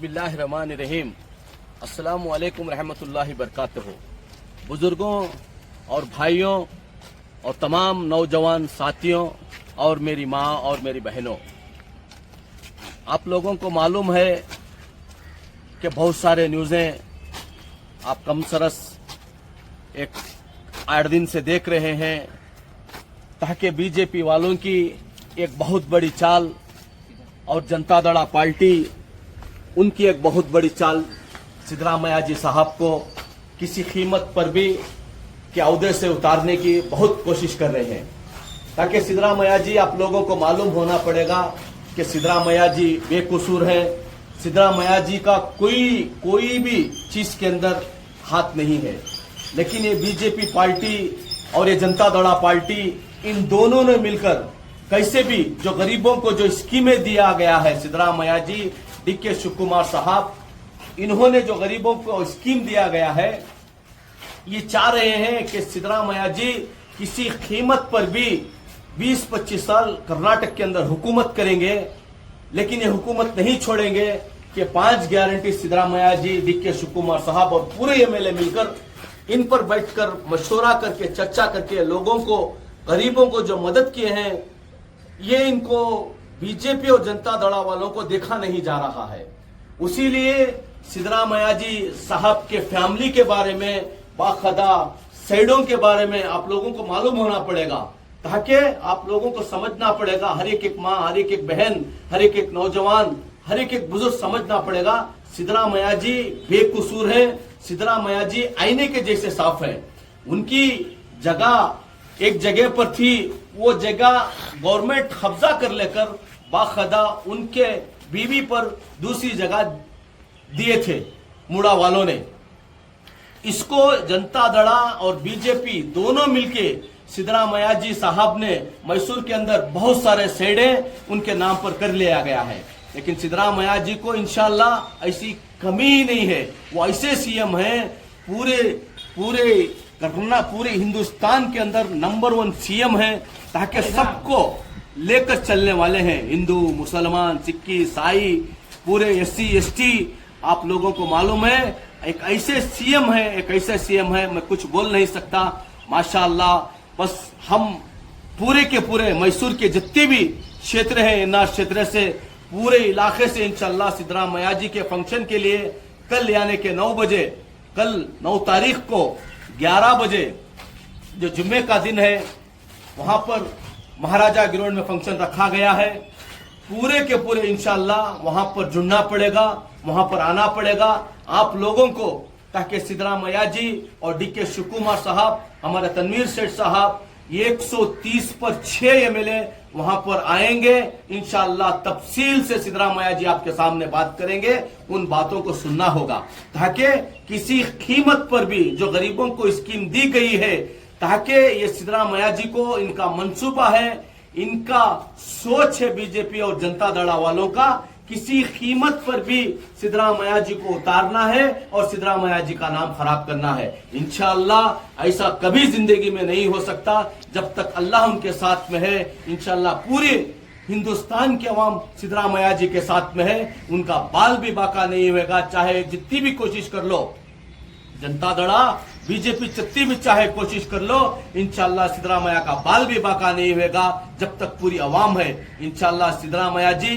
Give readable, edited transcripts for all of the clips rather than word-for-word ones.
बिस्मिल्लाहिर्रहमानिर्रहीम। अस्सलामु अलैकुम रहमतुल्लाहि बरकातहू। बुजुर्गों और भाइयों और तमाम नौजवान साथियों और मेरी माँ और मेरी बहनों, आप लोगों को मालूम है कि बहुत सारे न्यूज़ें आप कम सरस एक 8 दिन से देख रहे हैं ताकि बीजेपी वालों की एक बहुत बड़ी चाल और जनता दड़ा पार्टी उनकी एक बहुत बड़ी चाल सिद्धरामैया जी साहब को किसी कीमत पर भी के अहदे से उतारने की बहुत कोशिश कर रहे हैं। ताकि सिद्धरामैया जी, आप लोगों को मालूम होना पड़ेगा कि सिद्धरामैया जी बेकसूर हैं। सिद्धरामैया जी का कोई भी चीज के अंदर हाथ नहीं है। लेकिन ये बीजेपी पार्टी और ये जनता दड़ा पार्टी, इन दोनों ने मिलकर कैसे भी जो गरीबों को जो स्कीमें दिया गया है, सिद्धरामैया जी, डीके शिवकुमार साहब, इन्होंने जो गरीबों को स्कीम दिया गया है, ये चाह रहे हैं कि सिद्धरामैया जी किसी कीमत पर भी 20-25 साल कर्नाटक के अंदर हुकूमत करेंगे। लेकिन ये हुकूमत नहीं छोड़ेंगे कि 5 गारंटी सिद्धरामैया जी, डीके शिवकुमार साहब और पूरे एमएलए मिलकर इन पर बैठकर मशवरा करके, चर्चा करके लोगों को, गरीबों को जो मदद किए हैं, ये इनको बीजेपी और जनता दड़ा वालों को देखा नहीं जा रहा है। उसीलिए सिद्धरामैया जी साहब के फैमिली के बारे में, बाखदा साइडों के बारे में आप लोगों को मालूम होना पड़ेगा। ताकि आप लोगों को समझना पड़ेगा, हर एक माँ, हर एक बहन, हर एक नौजवान, हर एक बुजुर्ग समझना पड़ेगा, सिद्धरामैया जी बेकसूर है। सिद्धरामैया जी आईने के जैसे साफ है। उनकी जगह एक जगह पर थी, वो जगह गवर्नमेंट कब्जा कर लेकर बाखदा उनके बीवी पर दूसरी जगह दिए थे मुड़ा वालों ने। इसको जनता दड़ा और बीजेपी दोनों मिलके सिद्धरामैया जी साहब ने मैसूर के अंदर बहुत सारे सेड़े उनके नाम पर कर लिया गया है। लेकिन सिद्धरामैया जी को इंशाल्लाह ऐसी कमी ही नहीं है। वो ऐसे सीएम हैं, पूरे हिंदुस्तान के अंदर नंबर 1 सीएम है। ताकि सबको लेकर चलने वाले हैं, हिंदू, मुसलमान, सिक्की, ईसाई, पूरे एससी एसटी। आप लोगों को मालूम है एक ऐसे सीएम है, एक ऐसे सीएम है, मैं कुछ बोल नहीं सकता। माशाअल्लाह, बस हम पूरे के पूरे मैसूर के जितने भी क्षेत्र हैं, एनआर क्षेत्र से, पूरे इलाके से इंशाअल्लाह सिद्धरामैया जी के फंक्शन के लिए कल यानी के 9 बजे, कल 9 तारीख को 11 बजे जो जुम्मे का दिन है, वहां पर महाराजा ग्राउंड में फंक्शन रखा गया है। पूरे के पूरे इंशाअल्लाह वहां पर जुड़ना पड़ेगा, वहां पर आना पड़ेगा आप लोगों को। ताकि सिद्धरामैया जी और डीके शिवकुमार साहब, हमारे तनवीर सेठ साहब, 130 पर 6 एमएलए वहां पर आएंगे। इंशाअल्लाह तफसील से सिद्धरामैया जी आपके सामने बात करेंगे। उन बातों को सुनना होगा ताकि किसी कीमत पर भी जो गरीबों को स्कीम दी गई है, ताकि ये सिद्धरामैया जी को इनका मंसूबा है, इनका सोच है बीजेपी और जनता दड़ा वालों का, किसी कीमत पर भी सिद्धरामैया जी को उतारना है और सिद्धरामैया जी का नाम खराब करना है। इंशाअल्लाह ऐसा कभी जिंदगी में नहीं हो सकता जब तक अल्लाह उनके साथ में है। इंशाअल्लाह पूरे हिंदुस्तान के अवाम सिद्धरामैया जी के साथ में है, उनका बाल भी बाका नहीं होगा। चाहे जितनी भी कोशिश कर लो, जनता दड़ा बीजेपी जितनी भी चाहे कोशिश कर लो, इंशाअल्लाह सिद्धरामैया का बाल भी बाका नहीं होगा जब तक पूरी अवाम है। इंशाअल्लाह सिद्धरामैया जी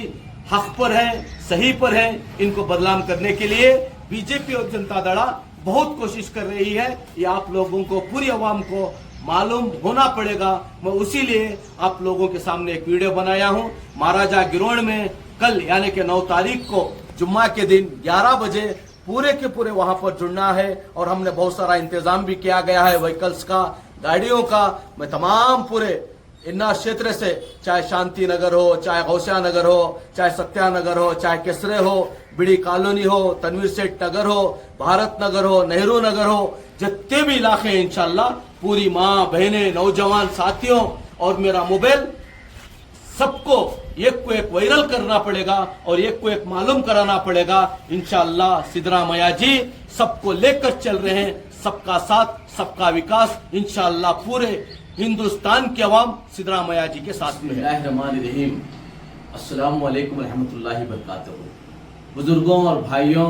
हक पर है, सही पर है। इनको बदनाम करने के लिए बीजेपी और जनता दड़ा बहुत कोशिश कर रही है। ये आप लोगों को, पूरी अवाम को मालूम होना पड़ेगा। मैं उसीलिए आप लोगों के सामने एक वीडियो बनाया हूं। महाराजा ग्राउंड में कल यानी कि 9 तारीख को जुम्मा के दिन 11 बजे पूरे के पूरे वहां पर जुड़ना है। और हमने बहुत सारा इंतजाम भी किया गया है, व्हीकल्स का, गाड़ियों का। मैं तमाम पूरे इन्ना क्षेत्र से, चाहे शांति नगर हो, चाहे गौसिया नगर हो, चाहे सत्या नगर हो, चाहे केसरे हो, बिड़ी कॉलोनी हो, तनवीर सेठ नगर हो, भारत नगर हो, नेहरू नगर हो, जितने भी इलाके हैं इंशाअल्लाह पूरी माँ, बहनें, नौजवान साथियों और मेरा मोबाइल, सबको एक को एक वायरल करना पड़ेगा और एक को एक मालूम कराना पड़ेगा। इंशाअल्लाह सिद्धरामैया जी सबको लेकर चल रहे हैं, सबका साथ, सबका विकास। इंशाअल्लाह पूरे हिंदुस्तान के अवाम सिद्धरामैया जी के साथ में है। बिस्मिल्लाहिर्रहमानिर्रहीम। अस्सलामु अलैकुम रहमतुल्लाहि बरकातहू। बुजुर्गों और भाइयों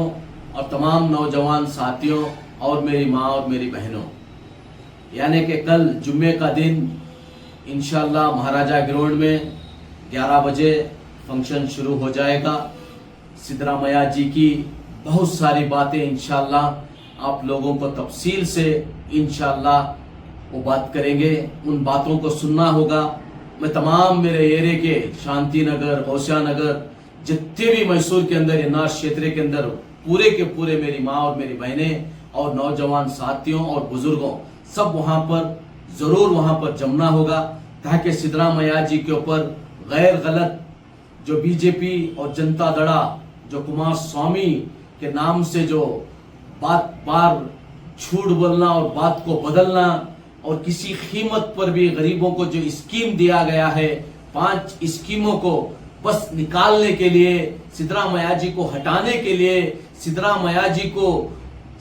और तमाम नौजवान साथियों और मेरी माँ और मेरी बहनों, यानी कि कल जुम्मे का दिन इंशाल्लाह महाराजा ग्राउंड में 11 बजे फंक्शन शुरू हो जाएगा। सिद्धरामैया जी की बहुत सारी बातें इंशाल्लाह आप लोगों को तफसील से इंशाल्लाह वो बात करेंगे, उन बातों को सुनना होगा। मैं तमाम मेरे एरिया के शांति नगर, होशिया नगर, जितने भी मैसूर के अंदर एनआर क्षेत्र के अंदर पूरे के पूरे मेरी माँ और मेरी बहनें और नौजवान साथियों और बुजुर्गों सब वहां पर जरूर वहां पर जमना होगा, ताकि सिद्धरामैया जी के ऊपर गैर गलत जो बीजेपी और जनता दड़ा जो कुमार स्वामी के नाम से जो बात बार झूठ बोलना और बात को बदलना और किसी कीमत पर भी गरीबों को जो स्कीम दिया गया है 5 स्कीमों को बस निकालने के लिए, सिद्धरामैया जी को हटाने के लिए, सिद्धरामैया जी को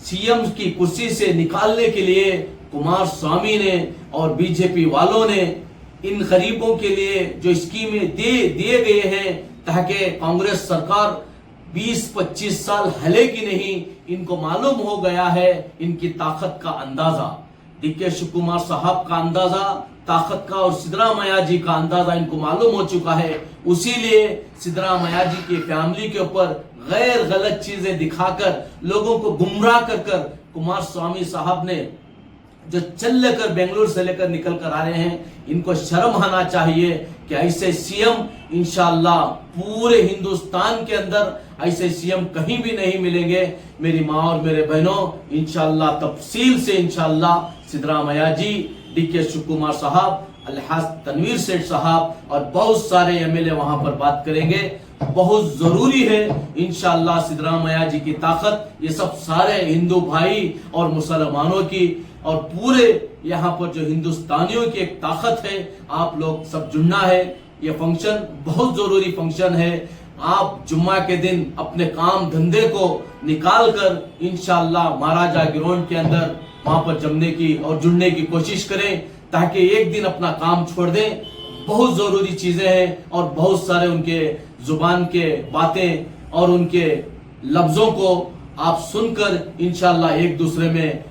सीएम की कुर्सी से निकालने के लिए कुमार स्वामी ने और बीजेपी वालों ने इन गरीबों के लिए जो स्कीमें दिए गए हैं, ताकि कांग्रेस सरकार 20-25 साल हलेगी नहीं। इनको मालूम हो गया है इनकी ताकत का अंदाजा, डीके शिव कुमार साहब का अंदाजा ताकत का और सिद्धरामैया जी का अंदाजा इनको मालूम हो चुका है। उसीलिए सिद्धरामैया जी की फैमिली के ऊपर गैर गलत चीजें दिखाकर लोगों को गुमराह कर कुमार स्वामी साहब ने जो चल लेकर बेंगलुरु से लेकर निकल कर आ रहे हैं, इनको शर्म आना चाहिए कि ऐसे सीएम इंशाल्लाह पूरे हिंदुस्तान के अंदर ऐसे सीएम कहीं भी नहीं मिलेंगे। मेरी माँ और मेरे बहनों, इंशाल्लाह तफसील से इंशाल्लाह सिद्धरामैया जी, डीके शिव कुमार साहब, अलहाज तनवीर सेठ साहब और बहुत सारे एमएलए वहां पर बात करेंगे। बहुत जरूरी है इंशाल्लाह सिद्धरामैया जी की ताकत, ये सब सारे हिंदू भाई और मुसलमानों की और पूरे यहाँ पर जो हिंदुस्तानियों की एक ताकत है, आप लोग सब जुड़ना है। ये फंक्शन बहुत जरूरी फंक्शन है। आप जुम्मा के दिन अपने काम धंधे को निकाल कर इंशाल्लाह महाराजा ग्राउंड के अंदर वहां पर जमने की और जुड़ने की कोशिश करें, ताकि एक दिन अपना काम छोड़ दें। बहुत जरूरी चीजें हैं और बहुत सारे उनके जुबान के बातें और उनके लफ्जों को आप सुनकर इंशाल्लाह एक दूसरे में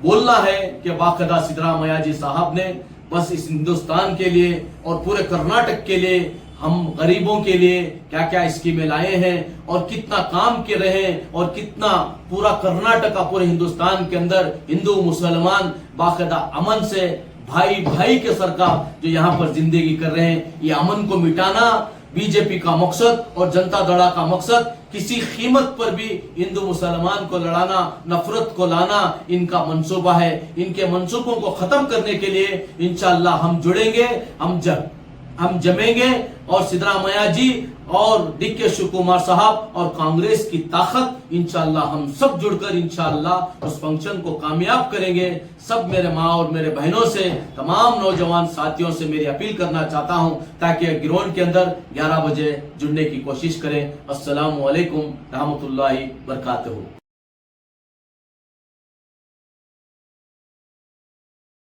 बोलना है कि बाकायदा सिद्धरामैया जी साहब ने बस इस हिंदुस्तान के लिए और पूरे कर्नाटक के लिए, हम गरीबों के लिए क्या क्या स्कीमें लाए हैं और कितना काम कर रहे हैं और कितना पूरा कर्नाटक का पूरे हिंदुस्तान के अंदर हिंदू मुसलमान बाकायदा अमन से भाई भाई के सरकार जो यहाँ पर जिंदगी कर रहे हैं, ये अमन को मिटाना बीजेपी का मकसद और जनता दड़ा का मकसद, किसी कीमत पर भी हिंदू मुसलमान को लड़ाना, नफरत को लाना इनका मंसूबा है। इनके मंसूबों को खत्म करने के लिए इंशाल्लाह हम जुड़ेंगे, हम जमेंगे और सिद्धरामैया जी और डीके शिव कुमार साहब और कांग्रेस की ताकत इंशाल्लाह हम सब जुड़कर इंशाल्लाह उस फंक्शन को कामयाब करेंगे। सब मेरे माँ और मेरे बहनों से, तमाम नौजवान साथियों से मेरी अपील करना चाहता हूं, ताकि ग्राउंड के अंदर 11 बजे जुड़ने की कोशिश करें। अस्सलामु अलैकुम रहमतुल्लाहि बरकातहू।